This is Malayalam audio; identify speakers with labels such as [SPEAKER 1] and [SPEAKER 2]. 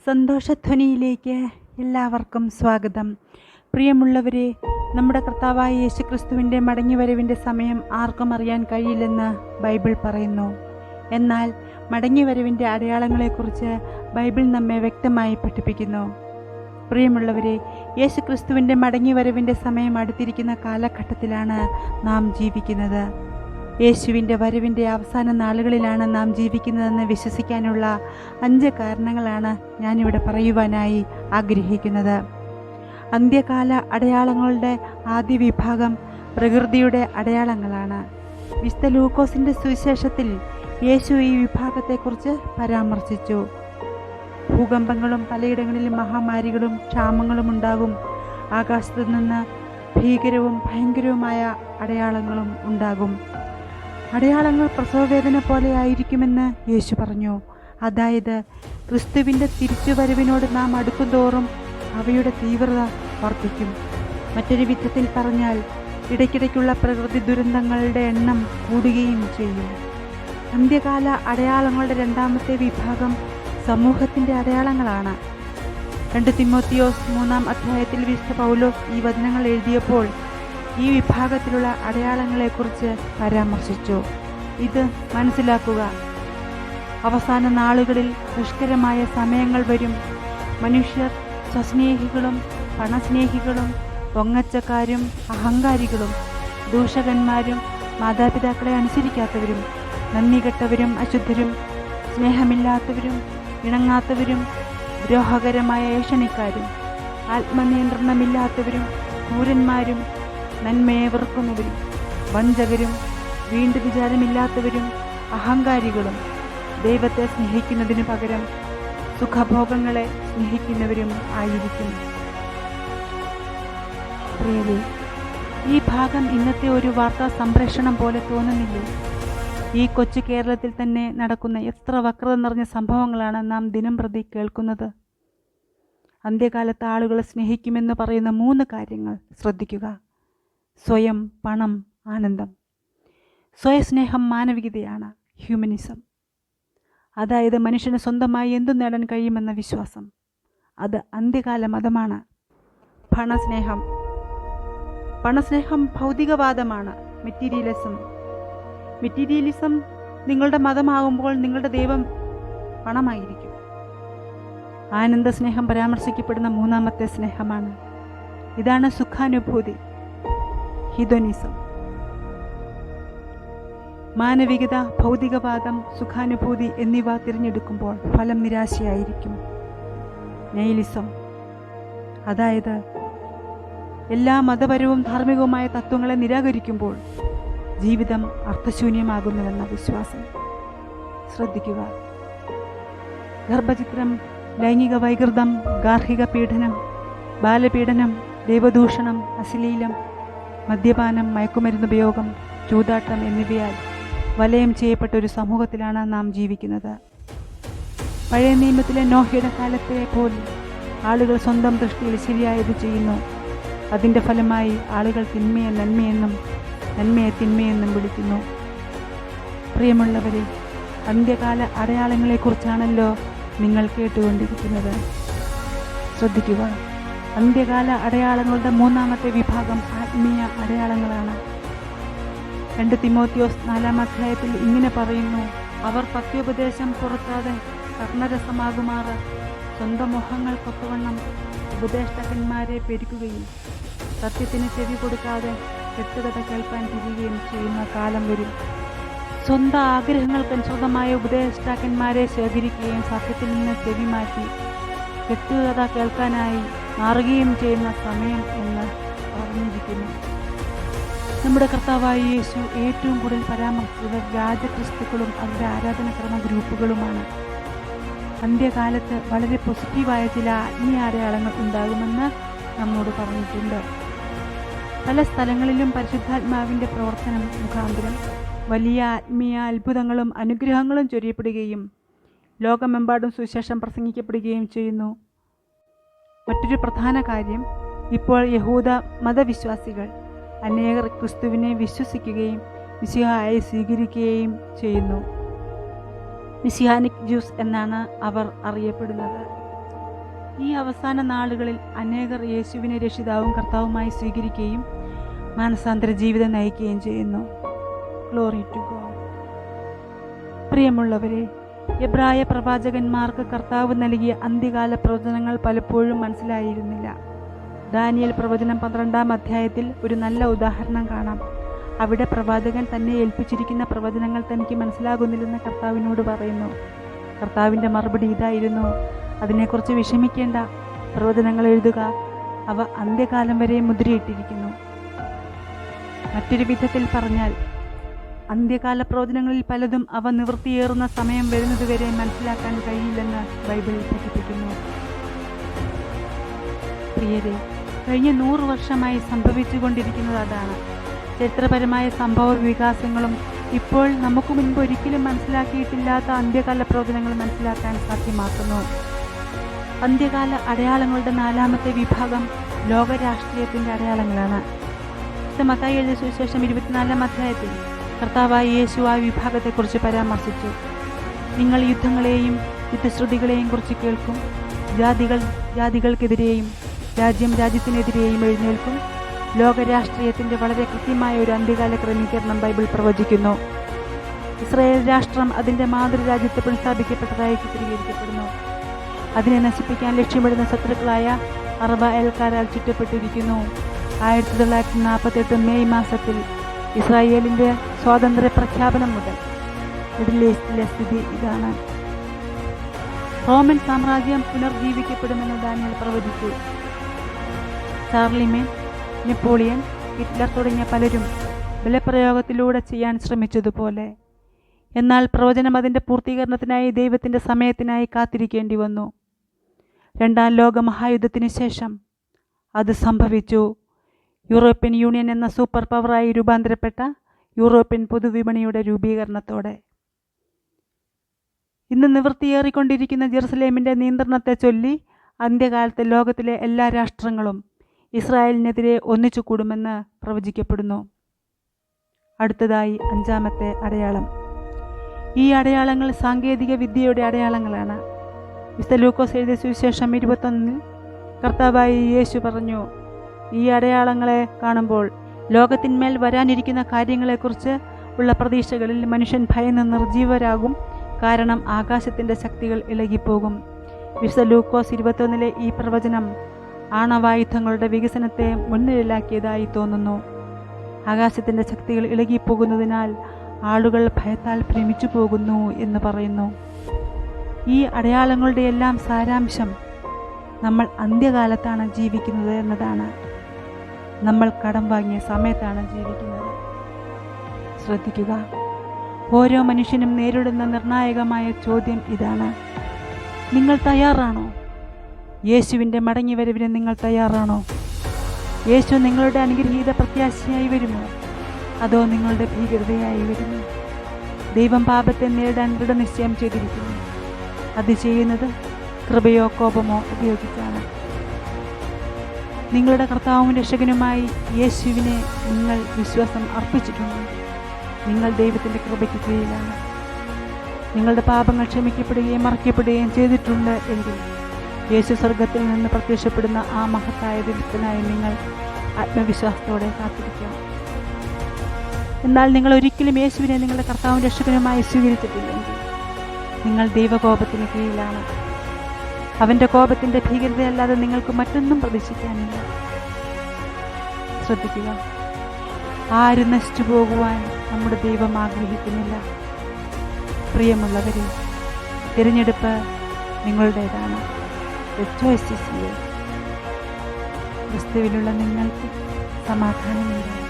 [SPEAKER 1] സന്തോഷധ്വനിയിലേക്ക് എല്ലാവർക്കും സ്വാഗതം. പ്രിയമുള്ളവരെ, നമ്മുടെ കർത്താവായ യേശുക്രിസ്തുവിൻ്റെ മടങ്ങിവരവിൻ്റെ സമയം ആർക്കും അറിയാൻ കഴിയില്ലെന്ന് ബൈബിൾ പറയുന്നു. എന്നാൽ മടങ്ങിവരവിൻ്റെ അടയാളങ്ങളെക്കുറിച്ച് ബൈബിൾ നമ്മെ വ്യക്തമായി പഠിപ്പിക്കുന്നു. പ്രിയമുള്ളവരെ, യേശുക്രിസ്തുവിൻ്റെ മടങ്ങിവരവിൻ്റെ സമയം അടുത്തിരിക്കുന്ന കാലഘട്ടത്തിലാണ് നാം ജീവിക്കുന്നത്. യേശുവിൻ്റെ വരവിൻ്റെ അവസാന നാളുകളിലാണ് നാം ജീവിക്കുന്നതെന്ന് വിശ്വസിക്കാനുള്ള 5 കാരണങ്ങളാണ് ഞാനിവിടെ പറയുവാനായി ആഗ്രഹിക്കുന്നത്. അന്ത്യകാല അടയാളങ്ങളുടെ ആദ്യ വിഭാഗം പ്രകൃതിയുടെ അടയാളങ്ങളാണ്. വിശുദ്ധ ലൂക്കോസിൻ്റെ സുവിശേഷത്തിൽ യേശു ഈ വിഭാഗത്തെക്കുറിച്ച് പരാമർശിച്ചു. ഭൂകമ്പങ്ങളും പലയിടങ്ങളിലും മഹാമാരികളും ക്ഷാമങ്ങളും ഉണ്ടാകും. ആകാശത്തു നിന്ന് ഭീകരവും ഭയങ്കരവുമായ അടയാളങ്ങളും ഉണ്ടാകും. അടയാളങ്ങൾ പ്രസവവേദന പോലെ ആയിരിക്കുമെന്ന് യേശു പറഞ്ഞു. അതായത് ക്രിസ്തുവിൻ്റെ തിരിച്ചുവരവിനോട് നാം അടുക്കുന്തോറും അവയുടെ തീവ്രത വർദ്ധിക്കും. മറ്റൊരു വിധത്തിൽ പറഞ്ഞാൽ ഇടയ്ക്കിടയ്ക്കുള്ള പ്രകൃതി ദുരന്തങ്ങളുടെ എണ്ണം കൂടുകയും ചെയ്യും. അന്ത്യകാല അടയാളങ്ങളുടെ രണ്ടാമത്തെ വിഭാഗം സമൂഹത്തിൻ്റെ അടയാളങ്ങളാണ്. 2 തിമോത്തിയോസ് 3-ാം അധ്യായത്തിൽ വിശുദ്ധ പൗലോസ് ഈ വചനങ്ങൾ എഴുതിയപ്പോൾ ഈ വിഭാഗത്തിലുള്ള അടയാളങ്ങളെക്കുറിച്ച് പരാമർശിച്ചു. ഇത് മനസ്സിലാക്കുക: അവസാന നാളുകളിൽ ദുഷ്കരമായ സമയങ്ങൾ വരും. മനുഷ്യർ സ്വസ്നേഹികളും പണസ്നേഹികളും പൊങ്ങച്ചക്കാരും അഹങ്കാരികളും ദൂഷകന്മാരും മാതാപിതാക്കളെ അനുസരിക്കാത്തവരും നന്ദികെട്ടവരും അശുദ്ധരും സ്നേഹമില്ലാത്തവരും ഇണങ്ങാത്തവരും ദ്രോഹകരമായ ഏഷണിക്കാരും ആത്മനിയന്ത്രണമില്ലാത്തവരും ക്രൂരന്മാരും നന്മയെ വെറുക്കുന്നവരും വഞ്ചകരും വീണ്ടു വിചാരമില്ലാത്തവരും അഹങ്കാരികളും ദൈവത്തെ സ്നേഹിക്കുന്നതിനു പകരം സുഖഭോഗങ്ങളെ സ്നേഹിക്കുന്നവരും ആയിരിക്കും. പ്രിയരേ, ഈ ഭാഗം ഇന്നത്തെ ഒരു വാർത്താ സംപ്രേഷണം പോലെ തോന്നുന്നില്ലേ? ഈ കൊച്ചു കേരളത്തിൽ തന്നെ നടക്കുന്ന എത്ര വക്രത നിറഞ്ഞ സംഭവങ്ങളാണ് നാം ദിനംപ്രതി കേൾക്കുന്നത്. അന്ത്യകാലത്ത് ആളുകളെ സ്നേഹിക്കുമെന്ന് പറയുന്ന 3 കാര്യങ്ങൾ ശ്രദ്ധിക്കുക: സ്വയം, പണം, ആനന്ദം. സ്വയസ്നേഹം മാനവികതയാണ്, ഹ്യൂമനിസം. അതായത് മനുഷ്യന് സ്വന്തമായി എന്തും നേടാൻ കഴിയുമെന്ന വിശ്വാസം. അത് അന്ത്യകാല മതമാണ്. പണസ്നേഹം ഭൗതികവാദമാണ്, മെറ്റീരിയലിസം. നിങ്ങളുടെ മതമാകുമ്പോൾ നിങ്ങളുടെ ദൈവം പണമായിരിക്കും. ആനന്ദസ്നേഹം പരാമർശിക്കപ്പെടുന്ന 3-ാമത്തെ സ്നേഹമാണ്. ഇതാണ് സുഖാനുഭൂതി, ഹിദോനിസം. മാനവികത, ഭൗതികവാദം, സുഖാനുഭൂതി എന്നിവ തിരഞ്ഞെടുക്കുമ്പോൾ ഫലം നിരാശയായിരിക്കും. നൈലിസം, അതായത് എല്ലാ മതപരവും ധാർമ്മികവുമായ തത്വങ്ങളെ നിരാകരിക്കുമ്പോൾ ജീവിതം അർത്ഥശൂന്യമാകുന്നുവെന്ന വിശ്വാസം. ശ്രദ്ധിക്കുക: ഗർഭചിത്രം, ലൈംഗിക വൈകൃതം, ഗാർഹിക പീഡനം, ബാലപീഡനം, ദൈവദൂഷണം, അശ്ലീലം, മദ്യപാനം, മയക്കുമരുന്നുപയോഗം, ചൂതാട്ടം എന്നിവയാൽ വലയം ചെയ്യപ്പെട്ട ഒരു സമൂഹത്തിലാണ് നാം ജീവിക്കുന്നത്. പഴയ നിയമത്തിലെ നോഹയുടെ കാലത്തെ പോലെ ആളുകൾ സ്വന്തം ദൃഷ്ടിയിൽ ശരിയായത് ചെയ്യുന്നു. അതിൻ്റെ ഫലമായി ആളുകൾ തിന്മയെ നന്മയെന്നും നന്മയെ തിന്മയെന്നും വിളിക്കുന്നു. പ്രിയമുള്ളവരെ, അന്ത്യകാല അടയാളങ്ങളെക്കുറിച്ചാണല്ലോ നിങ്ങൾ കേട്ടുകൊണ്ടിരിക്കുന്നത്. ശ്രദ്ധിക്കുക: അന്ത്യകാല അടയാളങ്ങളുടെ 3-ാമത്തെ വിഭാഗം ആത്മീയ അടയാളങ്ങളാണ്. 2 തിമോത്തിയോസ് 4-ാം അധ്യായത്തിൽ ഇങ്ങനെ പറയുന്നു: അവർ പത്യോപദേശം പുറത്താതെ കർണരസമാകുമാറ് സ്വന്തം മോഹങ്ങൾക്കൊത്തവണ്ണം ഉപദേഷ്ടാക്കന്മാരെ പെരുക്കുകയും സത്യത്തിന് ചെവി കൊടുക്കാതെ കെട്ടുകഥ കേൾക്കാൻ തിരികുകയും ചെയ്യുന്ന കാലം വരും. സ്വന്തം ആഗ്രഹങ്ങൾക്കനുസൃതമായ ഉപദേഷ്ടാക്കന്മാരെ ശേഖരിക്കുകയും സത്യത്തിൽ നിന്ന് ചെവി മാറ്റി കെട്ടുകഥ കേൾക്കാനായി മാറുകയും ചെയ്യുന്ന സമയം എന്ന് പറഞ്ഞിരിക്കുന്നു. നമ്മുടെ കർത്താവായ യേശു ഏറ്റവും കൂടുതൽ പരാമർശിച്ചത് വ്യാജക്രിസ്തുക്കളും അവരുടെ ആരാധനക്രമ ഗ്രൂപ്പുകളുമാണ്. അന്ത്യകാലത്ത് വളരെ പോസിറ്റീവായ ചില ആത്മീയ അടയാളങ്ങൾ ഉണ്ടാകുമെന്ന് നമ്മോട് പറഞ്ഞിട്ടുണ്ട്. പല സ്ഥലങ്ങളിലും പരിശുദ്ധാത്മാവിൻ്റെ പ്രവർത്തനം മുഖാന്തരം വലിയ ആത്മീയ അത്ഭുതങ്ങളും അനുഗ്രഹങ്ങളും ചൊരിയപ്പെടുകയും ലോകമെമ്പാടും സുവിശേഷം പ്രസംഗിക്കപ്പെടുകയും ചെയ്യുന്നു. മറ്റൊരു പ്രധാന കാര്യം, ഇപ്പോൾ യഹൂദ മതവിശ്വാസികൾ അനേകർ ക്രിസ്തുവിനെ വിശ്വസിക്കുകയും മിശിഹായെ സ്വീകരിക്കുകയും ചെയ്യുന്നു. മിശിഹാനിക് ജ്യൂസ് എന്നാണ് അവർ അറിയപ്പെടുന്നത്. ഈ അവസാന നാളുകളിൽ അനേകർ യേശുവിനെ രക്ഷിതാവും കർത്താവുമായി സ്വീകരിക്കുകയും മാനസാന്തര ജീവിതം നയിക്കുകയും ചെയ്യുന്നു. Glory to God. പ്രിയമുള്ളവരെ, എബ്രായ പ്രവാചകന്മാർക്ക് കർത്താവ് നൽകിയ അന്ത്യകാല പ്രവചനങ്ങൾ പലപ്പോഴും മനസ്സിലായിരുന്നില്ല. ദാനിയേൽ പ്രവചനം 12-ാം അധ്യായത്തിൽ ഒരു നല്ല ഉദാഹരണം കാണാം. അവിടെ പ്രവാചകൻ തന്നെ ഏൽപ്പിച്ചിരിക്കുന്ന പ്രവചനങ്ങൾ തനിക്ക് മനസ്സിലാകുന്നില്ലെന്ന് കർത്താവിനോട് പറയുന്നു. കർത്താവിൻ്റെ മറുപടി ഇതായിരുന്നു: അതിനെക്കുറിച്ച് വിഷമിക്കേണ്ട, പ്രവചനങ്ങൾ എഴുതുക, അവ അന്ത്യകാലം വരെ മുദ്രയിട്ടിരിക്കുന്നു. മറ്റൊരു വിധത്തിൽ പറഞ്ഞാൽ, അന്ത്യകാല പ്രവചനങ്ങളിൽ പലതും അവ നിവൃത്തിയേറുന്ന സമയം വരുന്നതുവരെ മനസ്സിലാക്കാൻ കഴിയില്ലെന്ന് ബൈബിളിൽ പഠിപ്പിക്കുന്നു. പ്രിയരെ, കഴിഞ്ഞ 100 വർഷമായി സംഭവിച്ചുകൊണ്ടിരിക്കുന്നത് അതാണ്. ചരിത്രപരമായ സംഭവ വികാസങ്ങളും ഇപ്പോൾ നമുക്ക് മുൻപ് ഒരിക്കലും മനസ്സിലാക്കിയിട്ടില്ലാത്ത അന്ത്യകാല പ്രവചനങ്ങൾ മനസ്സിലാക്കാൻ സാധ്യമാക്കുന്നു. അന്ത്യകാല അടയാളങ്ങളുടെ 4-ാമത്തെ വിഭാഗം ലോകരാഷ്ട്രീയത്തിൻ്റെ അടയാളങ്ങളാണ്. മത്തായി എഴുതിയ സുവിശേഷം 24-ാം അധ്യായത്തിൽ കർത്താവായ യേശു ആ വിഭാഗത്തെക്കുറിച്ച് പരാമർശിച്ചു. നിങ്ങൾ യുദ്ധങ്ങളെയും യുദ്ധശ്രുതികളെയും കുറിച്ച് കേൾക്കും. ജാതികൾ ജാതികൾക്കെതിരെയും രാജ്യം രാജ്യത്തിനെതിരെയും എഴുന്നേൽക്കും. ലോകരാഷ്ട്രീയത്തിൻ്റെ വളരെ കൃത്യമായ ഒരു അന്ത്യകാല ക്രമീകരണം ബൈബിൾ പ്രവചിക്കുന്നു. ഇസ്രായേൽ രാഷ്ട്രം അതിൻ്റെ മാതൃരാജ്യത്ത് പുനഃസ്ഥാപിക്കപ്പെട്ടതായി ചിത്രീകരിക്കപ്പെടുന്നു. അതിനെ നശിപ്പിക്കാൻ ലക്ഷ്യമിടുന്ന ശത്രുക്കളായ അറബായൽക്കാരാൽ ചുറ്റപ്പെട്ടിരിക്കുന്നു. 1948 മെയ് മാസത്തിൽ ഇസ്രായേലിൻ്റെ സ്വാതന്ത്ര്യ പ്രഖ്യാപനം മുതൽ മിഡിൽ ഈസ്റ്റിലെ സ്ഥിതി ഇതാണ്. റോമൻ സാമ്രാജ്യം പുനർജീവിക്കപ്പെടുമെന്ന് ദാനിയേൽ പ്രവചിച്ചു. ചാർലിമേൻ, നെപ്പോളിയൻ, ഹിറ്റ്ലർ തുടങ്ങിയ പലരും ബലപ്രയോഗത്തിലൂടെ ചെയ്യാൻ ശ്രമിച്ചതുപോലെ. എന്നാൽ പ്രവചനം അതിൻ്റെ പൂർത്തീകരണത്തിനായി ദൈവത്തിൻ്റെ സമയത്തിനായി കാത്തിരിക്കേണ്ടി വന്നു. 2-ാം ലോക മഹായുദ്ധത്തിന് ശേഷം അത് സംഭവിച്ചു. യൂറോപ്യൻ യൂണിയൻ എന്ന സൂപ്പർ പവറായി രൂപാന്തരപ്പെട്ട യൂറോപ്യൻ പൊതുവിപണിയുടെ രൂപീകരണത്തോടെ. ഇന്ന് നിവൃത്തിയേറിക്കൊണ്ടിരിക്കുന്ന ജെറുസലേമിൻ്റെ നിയന്ത്രണത്തെ ചൊല്ലി അന്ത്യകാലത്തെ ലോകത്തിലെ എല്ലാ രാഷ്ട്രങ്ങളും ഇസ്രായേലിനെതിരെ ഒന്നിച്ചു കൂടുമെന്ന് പ്രവചിക്കപ്പെടുന്നു. അടുത്തതായി 5-ാമത്തെ അടയാളം. ഈ അടയാളങ്ങൾ സാങ്കേതിക വിദ്യയുടെ അടയാളങ്ങളാണ്. വിശുദ്ധ ലൂക്കോസ് എഴുതിയ സുവിശേഷം 21-ൽ കർത്താവായ യേശു പറഞ്ഞു: ഈ അടയാളങ്ങളെ കാണുമ്പോൾ ലോകത്തിന്മേൽ വരാനിരിക്കുന്ന കാര്യങ്ങളെക്കുറിച്ച് ഉള്ള പ്രതീക്ഷകളിൽ മനുഷ്യൻ ഭയന്ന് നിർജീവരാകും. കാരണം ആകാശത്തിൻ്റെ ശക്തികൾ ഇളകിപ്പോകും. വിശുദ്ധ ലൂക്കോസ് 21-ലെ ഈ പ്രവചനം ആണവായുധങ്ങളുടെ വികസനത്തെ മുൻനിരയിലാക്കിയതായി തോന്നുന്നു. ആകാശത്തിൻ്റെ ശക്തികൾ ഇളകിപ്പോകുന്നതിനാൽ ആളുകൾ ഭയത്താൽ ഭ്രമിച്ചു പോകുന്നു എന്ന് പറയുന്നു. ഈ അടയാളങ്ങളുടെ എല്ലാം സാരാംശം നമ്മൾ അന്ത്യകാലത്താണ് ജീവിക്കുന്നത് എന്നതാണ്. നമ്മൾ കടം വാങ്ങിയ സമയത്താണ് ജീവിക്കുന്നത്. ശ്രദ്ധിക്കുക, ഓരോ മനുഷ്യനും നേരിടുന്ന നിർണായകമായ ചോദ്യം ഇതാണ്: നിങ്ങൾ തയ്യാറാണോ? യേശുവിൻ്റെ മടങ്ങിവരവിന് നിങ്ങൾ തയ്യാറാണോ? യേശു നിങ്ങളുടെ അനുഗ്രഹീത പ്രത്യാശയായി വരുമോ, അതോ നിങ്ങളുടെ ഭീകരതയായി വരുമോ? ദൈവം പാപത്തെ നേരിടാൻ ദൃഢനിശ്ചയം ചെയ്തിരിക്കുന്നു. അത് ചെയ്യുന്നത് കൃപയോ കോപമോ ഉപയോഗിച്ചാണ്. നിങ്ങളുടെ കർത്താവും രക്ഷകനുമായി യേശുവിനെ നിങ്ങൾ വിശ്വാസം അർപ്പിച്ചിട്ടുണ്ട്. നിങ്ങൾ ദൈവത്തിൻ്റെ കൃപയ്ക്ക് കീഴിലാണ്. നിങ്ങളുടെ പാപങ്ങൾ ക്ഷമിക്കപ്പെടുകയും മറയ്ക്കപ്പെടുകയും ചെയ്തിട്ടുണ്ട് എങ്കിൽ യേശു സ്വർഗത്തിൽ നിന്ന് പ്രത്യക്ഷപ്പെടുന്ന ആ മഹത്തായ ദിവസത്തിനായി നിങ്ങൾ ആത്മവിശ്വാസത്തോടെ കാത്തിരിക്കണം. എന്നാൽ നിങ്ങൾ ഒരിക്കലും യേശുവിനെ നിങ്ങളുടെ കർത്താവും രക്ഷകനുമായി സ്വീകരിച്ചിട്ടില്ലെങ്കിൽ നിങ്ങൾ ദൈവകോപത്തിന് കീഴിലാണ്. അവൻ്റെ കോപത്തിൻ്റെ ഭീകരതയല്ലാതെ നിങ്ങൾക്ക് മറ്റൊന്നും പ്രതീക്ഷിക്കാനില്ല. ശ്രദ്ധിക്കുക, ആരും നശിച്ചു പോകുവാൻ നമ്മുടെ ദൈവം ആഗ്രഹിക്കുന്നില്ല. പ്രിയമുള്ളവരെ, തിരഞ്ഞെടുപ്പ് നിങ്ങളുടേതാണ്. The choice is yours. ക്രിസ്തുവിലുള്ള നിങ്ങൾക്ക് സമാധാനമുണ്ട്.